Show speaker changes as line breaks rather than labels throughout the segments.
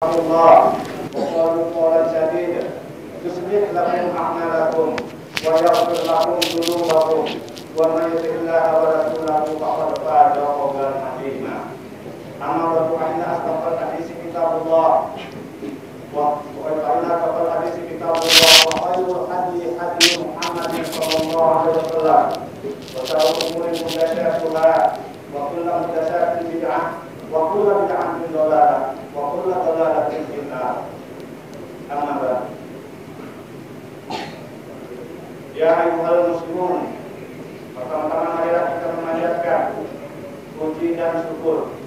Allah وقالوا قولا سديدا يصلح لكم أعمالكم ويغفر لكم ذنوبكم ومن يطع الله ورسوله فقد فاز فوزا عظيما. أما بعد فإن أصدق الحديث كتاب الله وخير الحديث كتاب الله وخير الهدي هدي محمد صلى الله عليه وسلم وشر الأمور محدثاتها وكل محدثات بدعة وكل بدعة ضلالة وكل ضلالة في النار. أما بعد ya ayyuhal muslimun, pertama-tama marilah kita memanjatkan puji dan syukur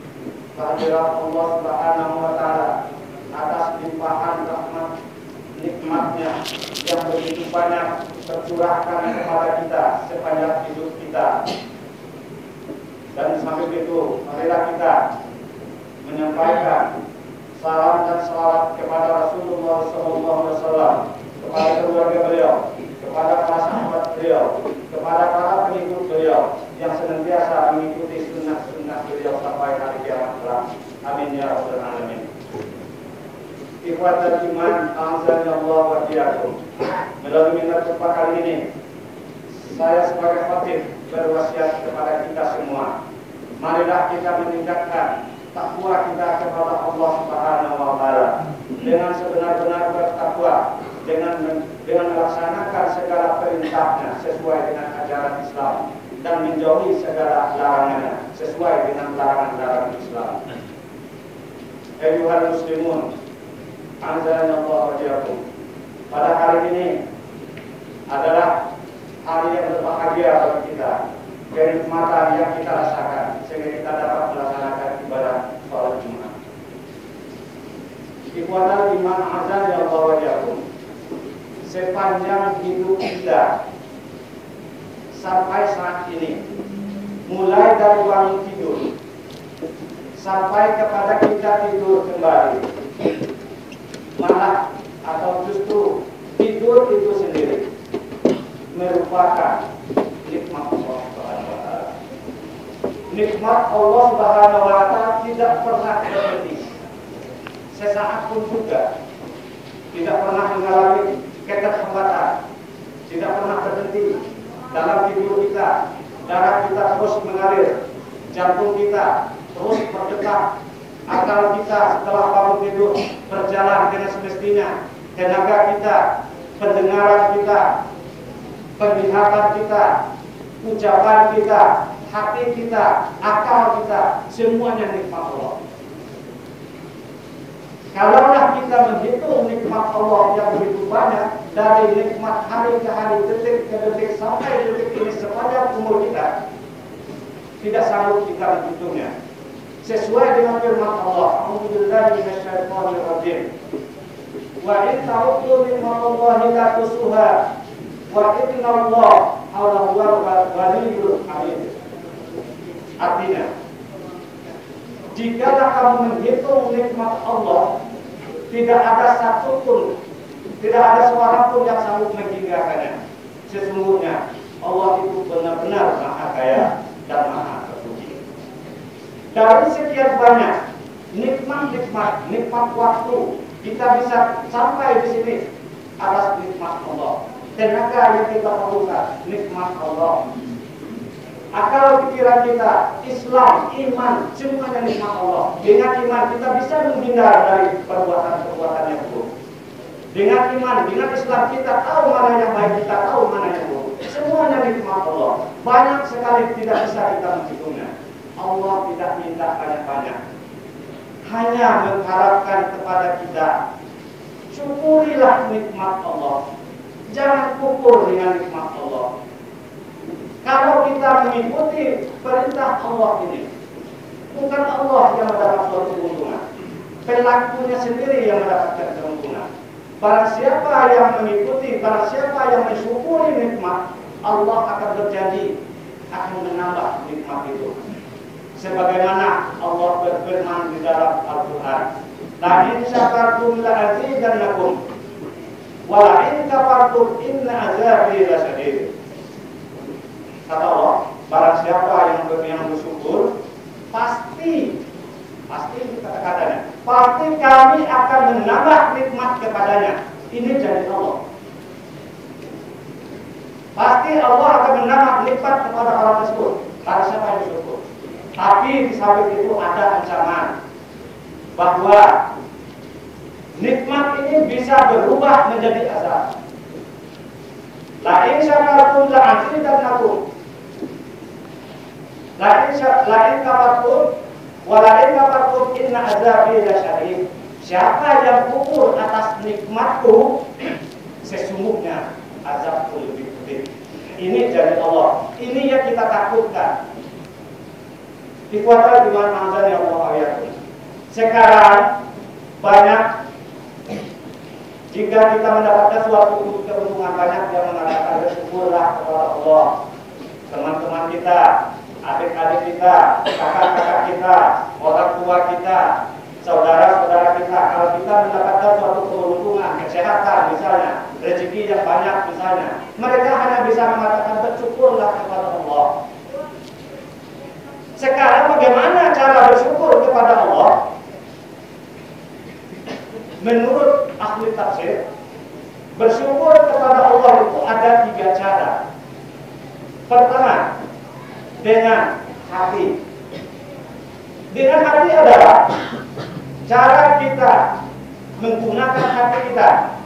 kehadirat Allah Subhanahu wa taala atas limpahan rahmat nikmatnya yang begitu banyak tercurahkan kepada kita sepanjang hidup kita. Dan sampai itu marilah kita menyampaikan salam dan salawat kepada Rasulullah SAW, kepada keluarga beliau, kepada para sahabat beliau, kepada para pengikut beliau yang senantiasa mengikuti sunnah-sunnah beliau sampai hari kiamat kelak. Amin ya rabbal alamin. Ikhwatul iman, azza Allah wa iyyakum. Melalui minat khutbah kali ini, saya sebagai khatib berwasiat kepada kita semua. Marilah kita meningkatkan takwa kita kepada Allah Subhanahu wa taala dengan sebenar-benar bertakwa, dengan melaksanakan segala perintahnya sesuai dengan ajaran Islam dan menjauhi segala larangannya sesuai dengan larangan-larangan Islam. Ayyuhal muslimun, azza wa jalla. Pada hari ini adalah hari yang berbahagia bagi kita, kenikmatan yang kita rasakan sehingga kita dapat melaksanakan ibadah sholat Jumat. Ikhwatal iman, azza wa jalla. Sepanjang hidup kita sampai saat ini, mulai dari bangun tidur sampai kepada kita tidur kembali, malah atau justru tidur itu sendiri merupakan nikmat Allah Subhanahu wa taala. Nikmat Allah Subhanahu wa taala tidak pernah berhenti. Sesaat pun juga tidak pernah mengalami keterhambatan, tidak pernah berhenti dalam tidur kita. Darah kita terus mengalir, jantung kita terus berdetak, akal kita setelah bangun tidur berjalan dengan semestinya, tenaga kita, pendengaran kita, penglihatan kita, ucapan kita, hati kita, akal kita, semuanya nikmat Allah. Kalaulah kita menghitung nikmat Allah yang begitu banyak, dari nikmat hari ke hari, detik ke detik, sampai detik ini sepanjang umur kita, tidak sanggup kita menghitungnya. Sesuai dengan firman Allah, A'udzubillahi minasyaitonir rajim. Wa in ta'uddu ni'matallahi la tuhsuha wa innallaha huwal ghaniyyul hamid. Artinya, jika kamu menghitung nikmat Allah, tidak ada satupun, tidak ada seorang pun yang sanggup menghinggakannya. Sesungguhnya Allah itu benar-benar Maha Kaya dan Maha Terpuji. Dari sekian banyak nikmat waktu, kita bisa sampai di sini atas nikmat Allah. Tenaga yang kita perlukan, nikmat Allah. Akal pikiran kita, Islam, iman, semuanya nikmat Allah. Dengan iman kita bisa menghindar dari perbuatan-perbuatan yang buruk. Dengan iman, dengan Islam kita tahu mana yang baik, kita tahu mana yang buruk. Semuanya nikmat Allah. Banyak sekali tidak bisa kita menghitungnya. Allah tidak minta banyak-banyak, hanya mengharapkan kepada kita, syukurilah nikmat Allah. Jangan kufur dengan nikmat Allah. Kalau kita mengikuti perintah Allah ini, bukan Allah yang mendapat suatu keuntungan, pelakunya sendiri yang mendapatkan keuntungan. Barang siapa yang mengikuti, barang siapa yang mensyukuri nikmat, Allah akan berjanji akan menambah nikmat itu. Sebagaimana Allah berfirman di dalam Al-Quran, la in syakartum la azidannakum wa la in kafartum inna azabi lasyadid. Kata Allah, barang siapa yang bersyukur, pasti kata-katanya, pasti kami akan menambah nikmat kepadanya. Ini janji Allah. Pasti Allah akan menambah nikmat kepada orang tersebut. Karena siapa yang bersyukur. Tapi di samping itu ada ancaman bahwa nikmat ini bisa berubah menjadi azab. La in syakartum la azidannakum. La in kafartum wa la in kafartum inna azabi lasyadid. Siapa yang kufur atas nikmatku, sesungguhnya azabku lebih pedih. Ini dari Allah. Ini yang kita takutkan. Ikhwatal iman azan ya Allah ya. Sekarang banyak, jika kita mendapatkan suatu keuntungan, banyak yang mengatakan bersyukurlah kepada Allah. Teman-teman kita, adik-adik kita, kakak-kakak kita, orang tua kita, saudara-saudara kita, kalau kita mendapatkan suatu keuntungan, kesehatan misalnya, rezeki yang banyak misalnya, mereka hanya bisa mengatakan bersyukurlah kepada Allah. Sekarang bagaimana cara bersyukur kepada Allah? Menurut ahli tafsir, bersyukur kepada Allah itu ada 3 cara. Pertama, dengan hati. Dengan hati adalah cara kita menggunakan hati kita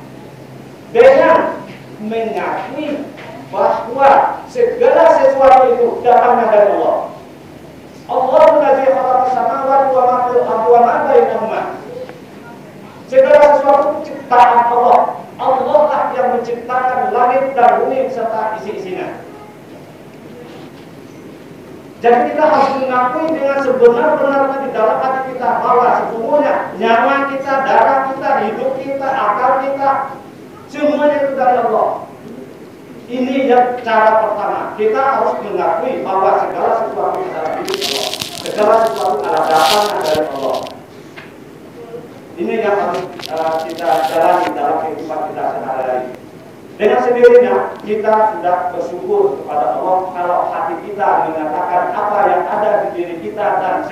dengan mengakui bahwa segala sesuatu itu datangnya dari Allah. Allah allazi khalaqa samawati wa ma bainahuma. Segala sesuatu ciptaan Allah. Allah lah yang menciptakan langit dan bumi serta isi-isinya. Jadi kita harus mengakui dengan sebenar-benarnya di dalam hati kita bahwa sesungguhnya nyawa kita, darah kita, hidup kita, akal kita, semuanya itu dari Allah. Ini yang cara pertama. Kita harus mengakui bahwa segala sesuatu adalah hidup Allah. Segala sesuatu adalah datangnya dari Allah. Ini yang harus kita jalani dalam kehidupan kita sehari-hari. Dengan sendirinya kita sudah bersyukur kepada Allah kalau hati kita mengatakan apa yang ada di diri kita dan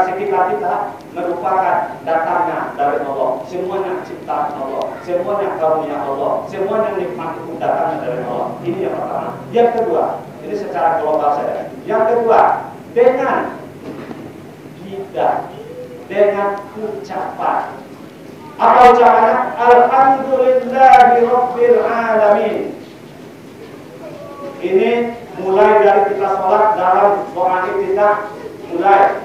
sekitar kita merupakan datangnya dari Allah. Semuanya ciptaan Allah, semuanya karunia Allah, semuanya nikmat itu datangnya dari Allah. Ini yang pertama. Yang kedua, ini secara global saja. Yang kedua, dengan lidah, dengan ucapan. Apa ucapannya? Alhamdulillahi Rabbil Alamin. Ini mulai dari kita sholat dalam doa kita mulai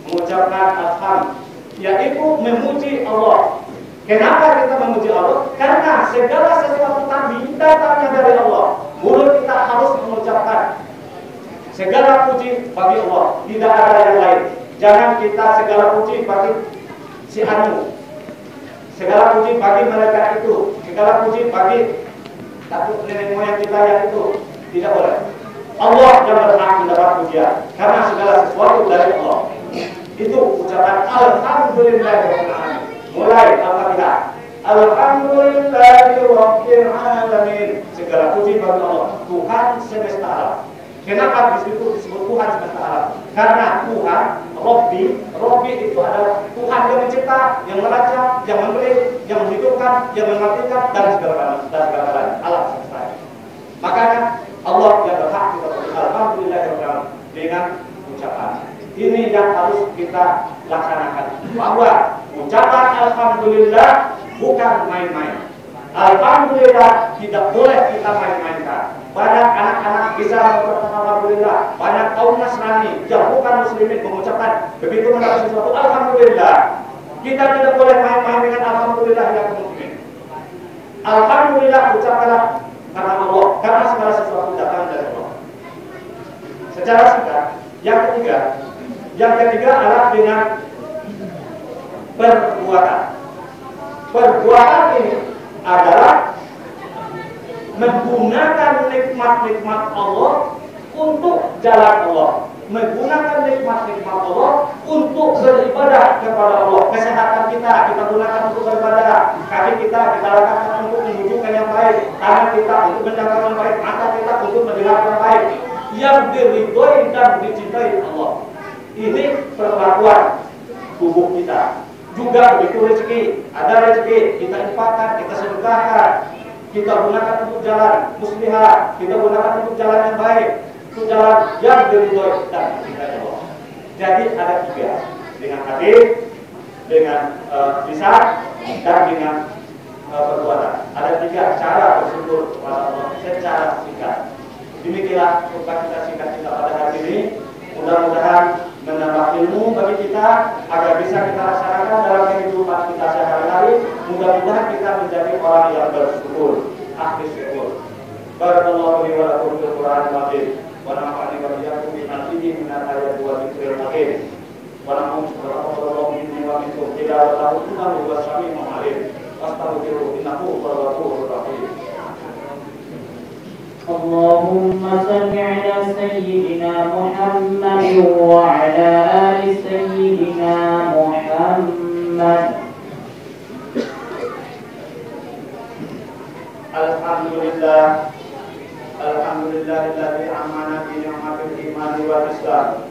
mengucapkan alhamdulillah, yaitu memuji Allah. Kenapa kita memuji Allah? Karena segala sesuatu tadi datangnya dari Allah. Mulut kita harus mengucapkan segala puji bagi Allah, tidak ada yang lain. Jangan kita segala puji bagi si anu, segala puji bagi mereka itu, segala puji bagi takut nenek moyang kita yang itu, tidak boleh. Allah yang berhak mendapat pujian karena segala sesuatu dari Allah. Itu ucapan alhamdulillahirobbilalamin. Mulai Al-Fatihah. Alhamdulillahirobbilalamin. Segala puji bagi Allah, Tuhan semesta alam. Kenapa disebut Tuhan semesta alam? Karena Tuhan, Robbi itu adalah Tuhan yang mencipta, yang merancang, yang memberi, yang menghidupkan, yang mematikan, dan segala alam semesta. Makanya Allah yang berhak kita bersyukur alhamdulillah dengan ucapan. Ini yang harus kita laksanakan. Bahwa ucapan alhamdulillah bukan main-main. Alhamdulillah tidak boleh kita main-mainkan. Banyak anak-anak bisa mengucapkan alhamdulillah. Banyak kaum Nasrani yang bukan muslimin mengucapkan begitu mendapat sesuatu alhamdulillah. Kita tidak boleh main-main dengan alhamdulillah yang muslimin. Alhamdulillah ucapkanlah karena Allah, karena segala sesuatu datang dari Allah. Secara singkat, yang ketiga adalah dengan perbuatan. Perbuatan ini adalah menggunakan nikmat-nikmat Allah untuk jalan Allah, menggunakan nikmat-nikmat Allah untuk beribadah kepada Allah. Kesehatan kita gunakan untuk beribadah, kaki kita lakukan untuk menunjukkan yang baik, tangan kita untuk mendengar yang baik, mata kita untuk mendengar yang baik, yang diridhoi dan dicintai Allah. Ini perlakuan tubuh kita. Juga begitu rezeki, ada rezeki kita infakkan, kita sedekahkan, kita gunakan untuk jalan muslihat, kita gunakan untuk jalan yang baik, untuk jalan yang diridhoi dan dicintai Allah. Jadi ada tiga, dengan hati, dengan lisan, dan dengan perbuatan. Ada tiga cara bersyukur kepada Allah secara singkat. Demikianlah khutbah kita singkat kita pada hari ini. Mudah-mudahan menambah ilmu bagi kita agar bisa kita laksanakan dalam kehidupan kita sehari-hari. Mudah-mudahan kita menjadi orang yang bersyukur, ahli syukur. Barakallahu li wa lakum fil Qur'anil azim wa nafa'ani wa iyyakum bima fihi min al-ayati wa dzikril hakim. Wa na'udzu billahi minni wa minkum tilawatahu innahu huwas sami'ul 'alim. Astaghfiruhu innahu huwal ghafurur rahim.
اللهم صل على سيدنا محمد وعلى آل سيدنا محمد.
Alhamdulillah, alhamdulillahilladzi amana bi ni'matil imani wal islam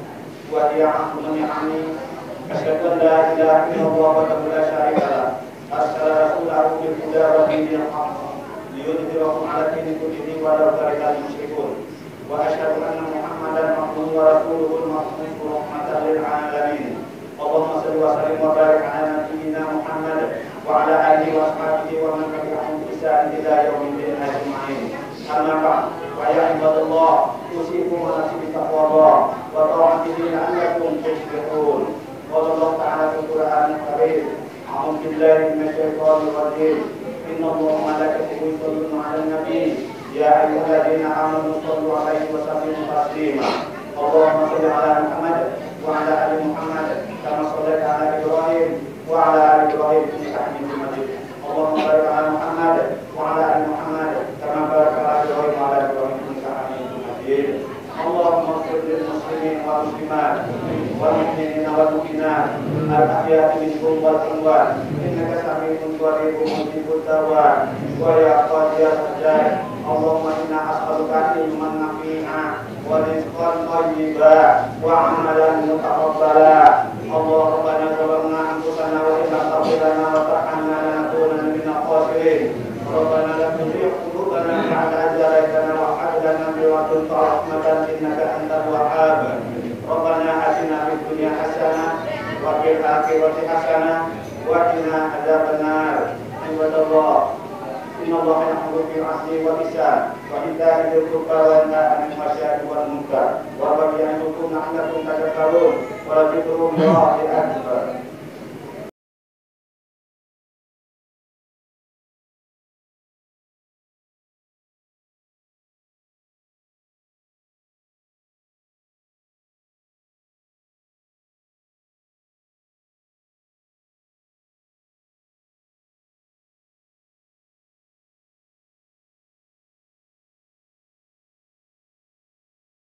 wa hiya ni'ami. Asyhadu an la ilaha illallah wa la syarika lah. Arsala rasulahu bil huda wa dinil haqq liyudhhirahu 'ala dini kullihi wa law karihal musyrikun. Wa asyhadu anna Muhammadan abduhu wa rasuluhu al-mab'uts rahmatan lil 'alamin. Allahumma shalli wa sallim wa barik 'ala nabiyyina Muhammad wa 'ala alihi wa ashabihi wa man tabi'ahum bi ihsan ila yaumil din ajma'in. Amma ba'd, wa ya ibadallah, usikum wa nafsi bi taqwallah wa ta'atihi la'allakum tuflihun. Qala Allah ta'ala fil Qur'anil Karim, a'udzu billahi minasy syaithanir rajim. Inna Allaha wa malaikatahu yusholluna 'alan nabi, ya ayyuhalladzina amanu shallu 'alaihi wa sallimu taslima. Allahumma shalli 'ala Muhammad wa 'ala ali Muhammad kama shallaita 'ala Ibrahim wa 'ala ali Ibrahim innaka Hamidum Majid. Allahumma barik 'ala Muhammad wa 'ala ali Muhammad kama barakta 'ala Ibrahim wa 'ala ali Ibrahim innaka Hamidum Majid. Allahumma ighfir lil muslimin wal muslimat wal mu'minina wal mu'minat al-ahya'i minhum wal amwat innaka sami'un qaribun mujibut da'wat wa ya qadiyal hajat. Allahumma inna as'aluka ilman nafi'a wa rizqan thayyiban wa 'amalan mutaqabbala. Allahumma zalamna anfusana wa in lam taghfir lana wa tarhamna lanakunanna minal khasirin. Rabbana la tuzigh qulubana ba'da idh hadaytana wa hab lana min ladunka rahmatan innaka antal wahhab. Rabbana atina fid dunya hasanah wa fil akhirati hasanah wa qina adzabannar. Ibadallah, innallaha ya'muru bil 'adli wal ihsan wa ita'i dzil qurba wa yanha 'anil fahsya'i wal munkar wa ya'idukum la'allakum tadhakkarun wa la dhikrullahi akbar.